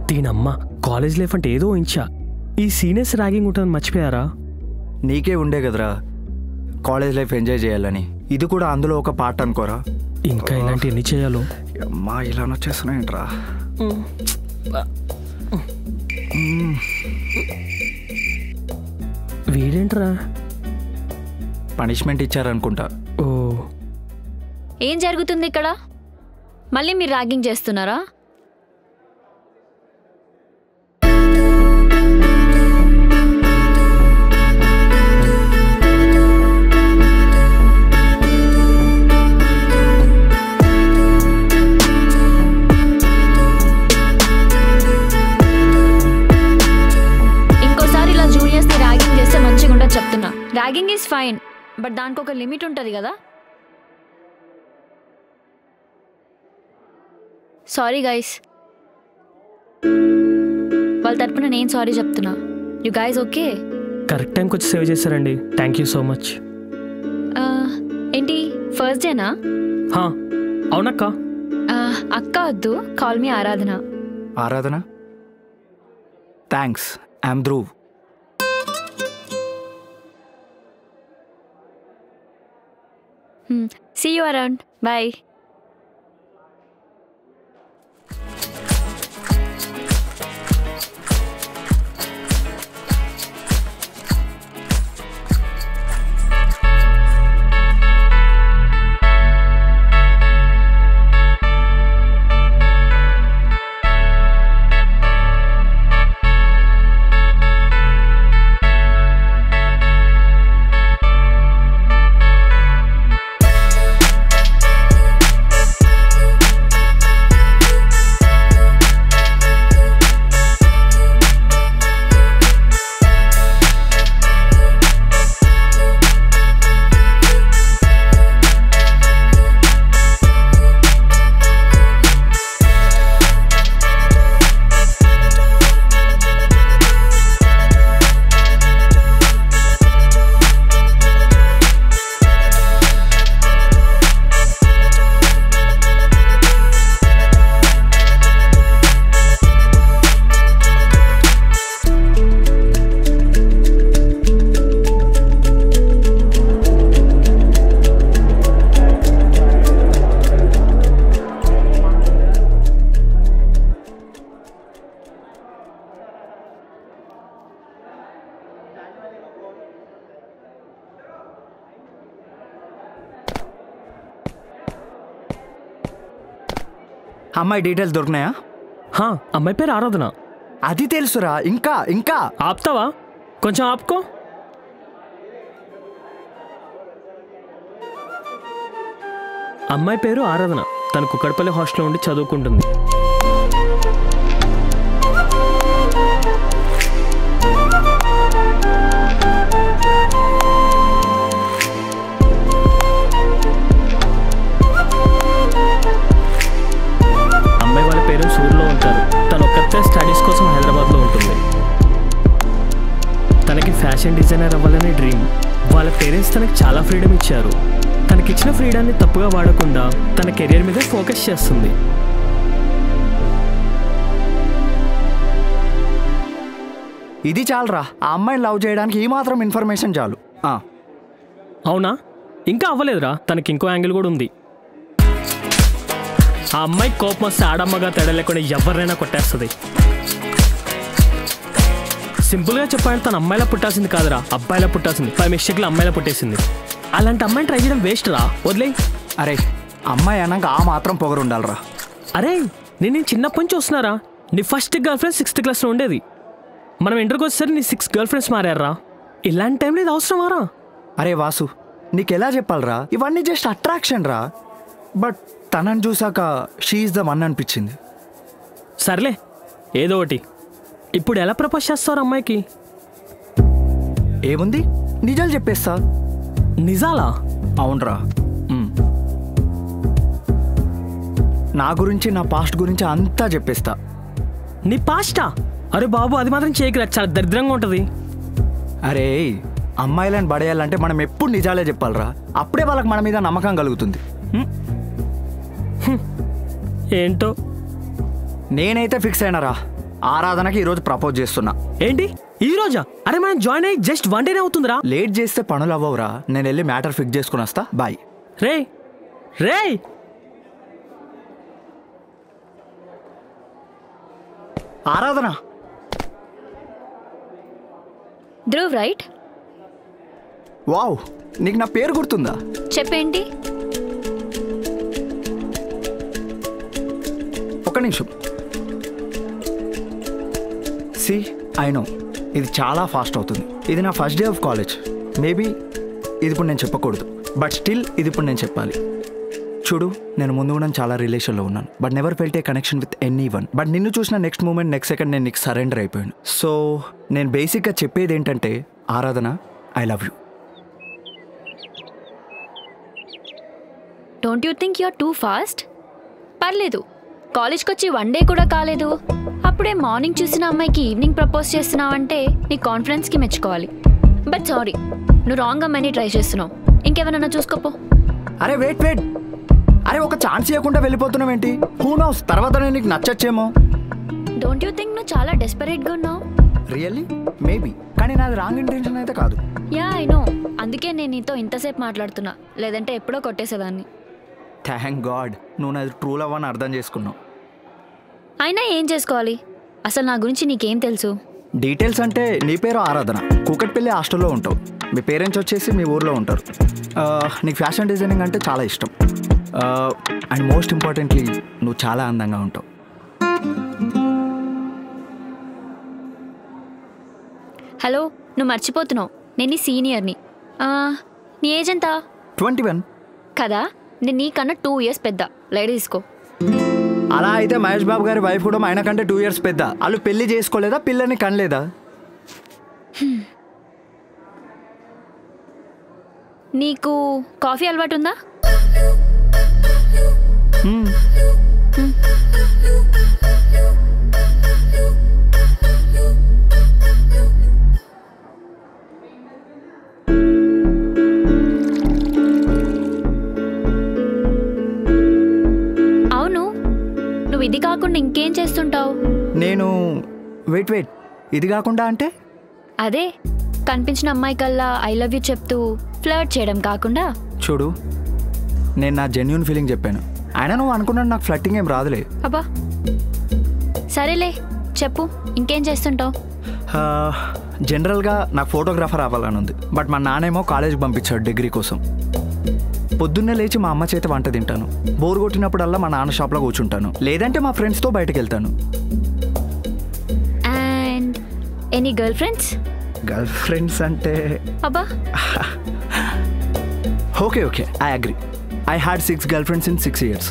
దీనమ్మ college life అంటే ఏదో ఇంచా ఈ సీనియర్స్ ర్యాగింగ్ ఉంటుందని మర్చిపోయారా? నీకే ఉండే కదరా కాలేజ్ లైఫ్ ఎంజాయ్ చేయాలని, ఇది కూడా అందులో ఒక పార్ట్ అనుకోరా. ఇంకా ఇలాంటి ఎన్ని చేయాలో అమ్మా, ఇలా వచ్చేస్తున్నాయంట్రా. వీడేంట్రా పనిష్మెంట్ ఇచ్చారనుకుంటా. ఓ, ఏం జరుగుతుంది ఇక్కడ? మళ్ళీ మీరు ర్యాగింగ్ చేస్తున్నారా? చెప్తున్నా, ర్యాగింగ్ ఈజ్ ఫైన్, బట్ దానికి ఒక లిమిట్ ఉంటుంది కదా. సారీ గైస్, వాళ్ళ తరపున నేను సారీ చెప్తున్నా. You guys okay? కరెక్ట్ టైంకి వచ్చి సేవ్ చేశారండి, థ్యాంక్ యూ సో మచ్. ఏంటి ఫస్ట్ డేనా? అవునక్క. అక్క వద్దు, కాల్ మీ ఆరాధన. ఆరాధన? Thanks, I'm Dhruv. See you around. Bye. అమ్మాయి డీటెయిల్స్ దొరికినాయా? అమ్మాయి పేరు ఆరాధన. అది తెలుసురా, ఇంకా ఇంకా ఆపుతావా? కొంచెం ఆపుకో. అమ్మాయి పేరు ఆరాధన, తను కుక్కడపల్లి హాస్టల్లో ఉండి చదువుకుంటుంది. అమ్మాయి వాళ్ళ పేరెంట్స్ ఊర్లో ఉంటారు, తను ఒక్కతే స్టడీస్ కోసం హైదరాబాద్లో ఉంటుంది. తనకి ఫ్యాషన్ డిజైనర్ అవ్వాలనే డ్రీమ్. వాళ్ళ పేరెంట్స్ తనకి చాలా ఫ్రీడమ్ ఇచ్చారు. తనకిచ్చిన ఫ్రీడాన్ని తప్పుగా వాడకుండా తన కెరీర్ మీద ఫోకస్ చేస్తుంది. ఇది చాలరా, ఆ అమ్మాయిని లవ్ చేయడానికి ఈ మాత్రం ఇన్ఫర్మేషన్ చాలు. అవునా? ఇంకా అవ్వలేదురా, తనకి ఇంకో యాంగిల్ కూడా ఉంది. ఆ అమ్మాయి కోపం వస్తే ఆడమ్మగా తేడా లేకుండా ఎవరినైనా కొట్టేస్తుంది. సింపుల్గా చెప్పాలంటే తన అమ్మాయిలా పుట్టాల్సింది కాదురా, అబ్బాయిలా పుట్టాల్సింది. పై మిస్టేక్లో అమ్మాయిలా పుట్టేసింది. అలాంటి అమ్మాయిని ట్రై చేయడం వేస్ట్ రా, వదిలే. అరే అమ్మాయి అన్నాక ఆ మాత్రం పొగరు ఉండాలిరా. అరే నేను చిన్నప్పటి నుంచి వస్తున్నారా. నీ ఫస్ట్ గర్ల్ ఫ్రెండ్ 6th క్లాస్లో ఉండేది. మనం ఇంటర్కి వచ్చేసరి నీ 6 గర్ల్ ఫ్రెండ్స్ మారారా. ఇలాంటి టైంలో ఇది అవసరమారా? అరే వాసు, నీకు ఎలా చెప్పాలరా, ఇవన్నీ జస్ట్ అట్రాక్షన్ రా. బట్ తనని చూసాక షీ ఈజ్ ద వన్ అనిపించింది. సర్లే ఏదో ఒకటి. ఇప్పుడు ఎలా ప్రపోజ్ చేస్తారు అమ్మాయికి? ఏముంది, నిజాలు చెప్పేస్తా. నిజాలా? అవునరా. నా గురించి, నా పాస్ట్ గురించి అంతా చెప్పేస్తా. నీ పాస్టా? అరే బాబు, అది మాత్రం చేయకరా, చాలా దరిద్రంగా ఉంటుంది. అరే, అమ్మాయిలను పడేయాలంటే మనం ఎప్పుడు నిజాలే చెప్పాలరా, అప్పుడే వాళ్ళకి మన మీద నమ్మకం కలుగుతుంది. ఏంటో నేనైతే ఫిక్స్ అయినారా, ఆరాధనకి ఈరోజు ప్రపోజ్ చేస్తున్నా. ఏంటి ఈ రోజా? అరే మనం జాయిన్ అయ్యి జస్ట్ 1 డేనే అవుతుందిరా. లేట్ చేస్తే పనులు అవ్వవురా, నేను వెళ్ళి మ్యాటర్ ఫిక్స్ చేసుకుని వస్తా. బాయ్. రే రే ఆరాధన. ధ్రువ్ రైట్? వావ్, నీకు నా పేరు గుర్తుందా? చెప్పేంటి? ఒక నిమిషం. సి, ఐ నో ఇది చాలా ఫాస్ట్ అవుతుంది. ఇది నా first day of college. Maybe ఇది ఇప్పుడు నేను చెప్పకూడదు, బట్ స్టిల్ ఇది ఇప్పుడు నేను చెప్పాలి. చూడు, నేను ముందు కూడా చాలా రిలేషన్లో ఉన్నాను, but never felt A connection with any one. But నిన్ను చూసిన నెక్స్ట్ మూమెంట్, నెక్స్ట్ సెకండ్ నేను నీకు సరెండర్ అయిపోయాను. సో నేను బేసిక్గా చెప్పేది ఏంటంటే, Aradhana, I love you. Don't you think you're too fast? పర్లేదు, కాలేజ్కి వచ్చి 1 డే కూడా కాలేదు, అప్పుడే మార్నింగ్ చూసిన అమ్మాయికి ఈవినింగ్ ప్రపోజ్ చేస్తున్నావంటే నీ కాన్ఫిడెన్స్కి మెచ్చుకోవాలి. బట్ సారీ, నువ్వు రాంగ్ అమ్మాయిని ట్రై చేస్తున్నావు. ఇంకెవరన్నా చూసుకోపో. అరే వెయిట్ వెయిట్, అరే ఒక ఛాన్స్ ఇవ్వకుండా వెళ్ళిపోతున్నావు ఏంటి? హూ నోస్, తర్వాత నేను నీకు నచ్చచ్చేమో. డోంట్ యూ థింక్ నువ్వు చాలా డెస్పరేట్గా ఉన్నావు? రియల్లీ? మేబీ, కానీ నాది రాంగ్ ఇంటెన్షన్ అయితే కాదు. యా ఐ నో, అందుకే నేను నీతో ఇంతసేపు మాట్లాడుతున్నా, లేదంటే ఎప్పుడో కొట్టేసేదాన్ని. థ్యాంక్ గాడ్ నువ్వు నాది ట్రూ లవ్ అని అర్థం చేసుకున్నావు. అయినా ఏం చేసుకోవాలి? అసలు నా గురించి నీకేం తెలుసు? డీటెయిల్స్ అంటే, నీ పేరు ఆరాధన, కూకట్పల్లి హాస్టల్లో ఉంటావు, మీ పేరెంట్స్ వచ్చేసి మీ ఊర్లో ఉంటారు, నీకు ఫ్యాషన్ డిజైనింగ్ అంటే చాలా ఇష్టం, అండ్ మోస్ట్ ఇంపార్టెంట్లీ నువ్వు చాలా అందంగా ఉంటావు. హలో, నువ్వు మర్చిపోతున్నావు, నేను నీ సీనియర్ని. నీ ఏజ్ ఎంత? 21. కదా, నేను నీకన్నా 2 years పెద్ద. లైట్ తీసుకో. అలా అయితే మహేష్ బాబు గారి వైఫ్ కూడా ఆయన కంటే 2 years పెద్ద. వాళ్ళు పెళ్లి చేసుకోలేదా, పిల్లని కనలేదా? నీకు కాఫీ అలవాటు ఉందా? అవును, నువ్వు ఇది కాకుండా ఇంకేం చేస్తుంటావు? నేను వెయిట్ ఇది కాకుండా అంటే అదే, కనిపించిన అమ్మాయి కల్లా ఐ లవ్ యూ చెప్తూ ఫ్లర్ట్ చేయడం కాకుండా. చూడు, నేను నా జెన్యూన్ ఫీలింగ్ చెప్పాను, అయినా నువ్వు అనుకున్నాను నాకు ఫ్లట్టింగ్ ఏం రాదులే. అబ్బా సరేలే, చెప్పు ఇంకేం చేస్తుంటావు? జనరల్గా నాకు ఫోటోగ్రాఫర్ అవ్వాలని ఉంది, బట్ మా నాన్నేమో కాలేజ్కి పంపించాడు డిగ్రీ కోసం. పొద్దున్నే లేచి మా అమ్మ చేత వంట తింటాను, బోర్ కొట్టినప్పుడల్లా మా నాన్న షాప్లో కూర్చుంటాను, లేదంటే మా ఫ్రెండ్స్తో బయటకు వెళ్తాను. And any girl friends? Girl friends అంటే అబ్బా okay I agree. I had 6 girl friends in 6 years.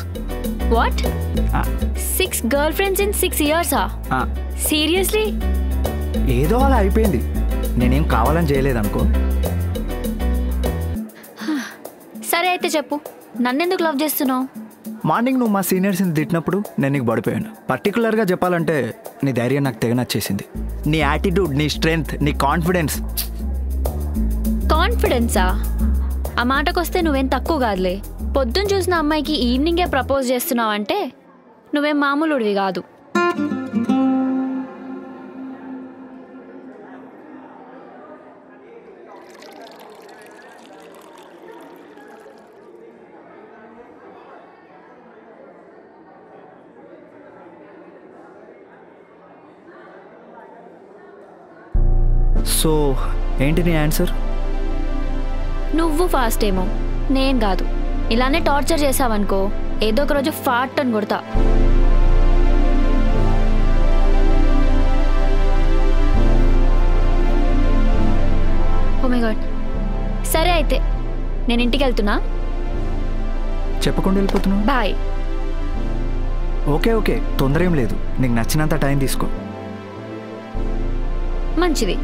What? 6 girl friends in 6 years? Seriously? ఏదో అలా అయిపోయింది, నేనేం కావాలని చేయలేదనుకో. సరే అయితే చెప్పు, నన్నెందుకు లవ్ చేస్తున్నావు? మార్నింగ్ నువ్వు మా సీనియర్స్ని తిట్టినప్పుడు నేను నీకు పడిపోయాను. పర్టికులర్గా చెప్పాలంటే నీ ధైర్యం నాకు తెగ నచ్చేసింది. నీ యాటిట్యూడ్, నీ స్ట్రెంగ్త్, నీ కాన్ఫిడెన్స్. కాన్ఫిడెన్సా? ఆ మాటకొస్తే నువ్వేం తక్కువ కాదులే. పొద్దున్న చూసిన అమ్మాయికి ఈవినింగే ప్రపోజ్ చేస్తున్నావు అంటే నువ్వేం మామూలుడివి కాదు. సో ఏంటి నీ ఆన్సర్? నువ్వు ఫాస్ట్ ఏమో, నేను కాదు. ఇలానే టార్చర్ చేసావనుకో, ఏదో ఒక రోజు ఫాట్ అని కొడతా. Oh my god. సరే అయితే నేను ఇంటికి వెళ్తున్నా. చెప్పకుండా వెళ్ళిపోతున్నావు? బాయ్. ఓకే తొందర ఏం లేదు, నీకు నచ్చినంత టైం తీసుకో. మంచిది.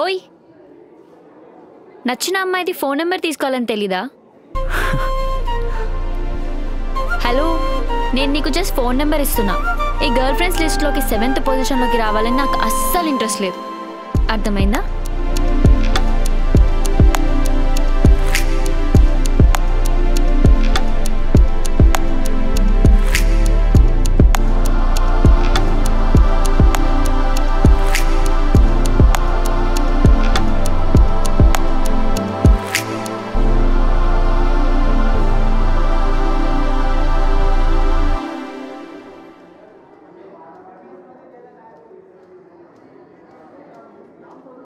ఓయ్, నచ్చిన అమ్మాయిది ఫోన్ నెంబర్ తీసుకోవాలని తెలీదా? హలో, నేను నీకు జస్ట్ ఫోన్ నెంబర్ ఇస్తున్నా. ఈ గర్ల్ ఫ్రెండ్స్ లిస్ట్లోకి 7th పొజిషన్లోకి రావాలని నాకు అస్సలు ఇంట్రెస్ట్ లేదు. అర్థమైందా?